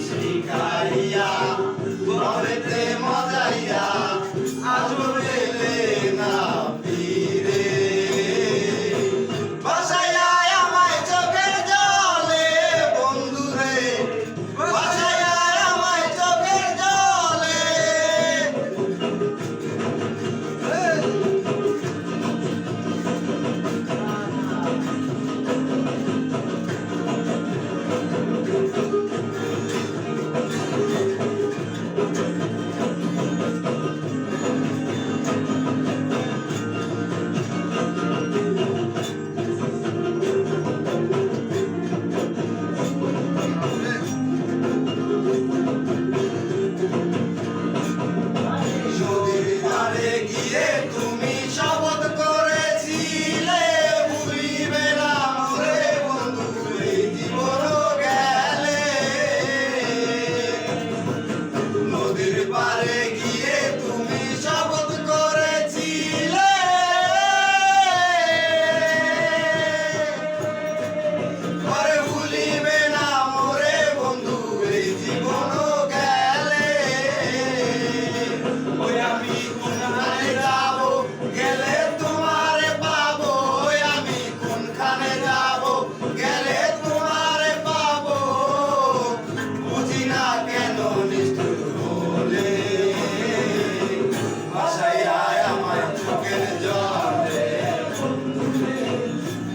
শিখাইয়া বলেতে মজাইয়া আজ এলে না ফিরে বাসাইয়া আমায় চোখের জলে বন্ধুরে বাসাইয়া আমায় চোখের জলে গিয়ে তুমি শপথ করেছিলে ভুলিবে না মোরে বন্ধু এই জীবন গেলে নদীর পারে গিয়ে তুমি শপথ করেছিলে পরে ভুলিবে না মোরে বন্ধু এই জীবন গেলে ওই আমি কোনখানে যাব গেলে তোমারে পাবো আমি কোনখানে যাব গেলে তোমারে পাবো বুঝি না কেন নিষ্ঠুর হলে বাসাইয়া আমায় চোখের জলে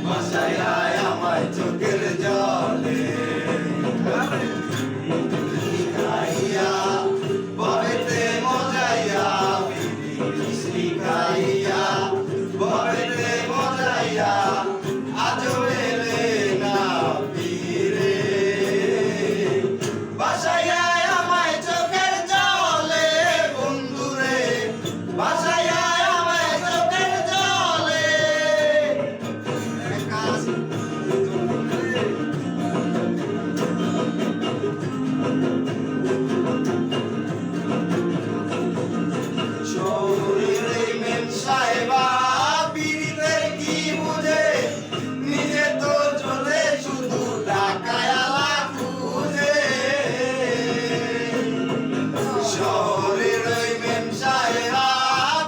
বাসাইয়া আমায় চোখের জলে শিখাইয়া বলেতে মজাইয়া শিখাইয়া বলেতে মজাইয়া আজ এলে না ফিরে বাসাইয়া আমায় চোখের জলে বন্ধুরে বাসাইয়া আমায় চোখের জলে শহরের মেম সাহেবা পীড়িতের কি বুঝে নিজে তো চলে শুধু টাকায়ালা খুঁজে শহরের মেম সাহেবা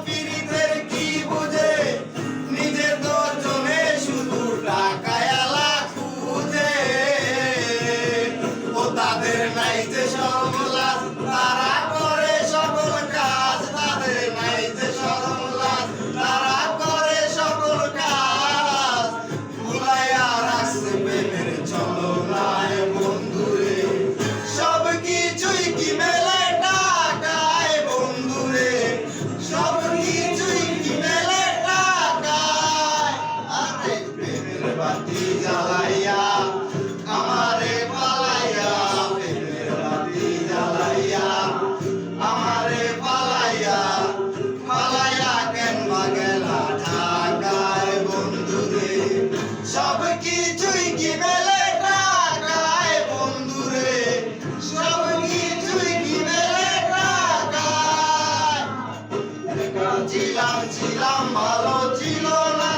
পীড়িতের কি বুঝে নিজে তো চলে শুধু টাকায়ালা খুঁজে ও তাদের নাই যে সরমলাজ তারা করে সকল কাজ তাদের নাই যে সরমলাজ তারা করে সকল কাজ ভুলাইয়া রাখছে প্রেমের ছলনায় বন্ধুরে সব কিছুই কি মেলে টাকায় বন্ধুরে সব কিছুই কি মেলে টাকায় আরে প্রেমের বাতি জ্বালাইয়া আমারে পালাইয়া প্রেমের বাতি জ্বালাইয়া আমারে পালাইয়া পালাইয়া কেন গেলা ঢাকায় বন্ধুরে সব কিছুই কি মেলে টাকায় বন্ধুরে সব কিছুই কি মেলে টাকায় ছিলাম ভালো ছিল না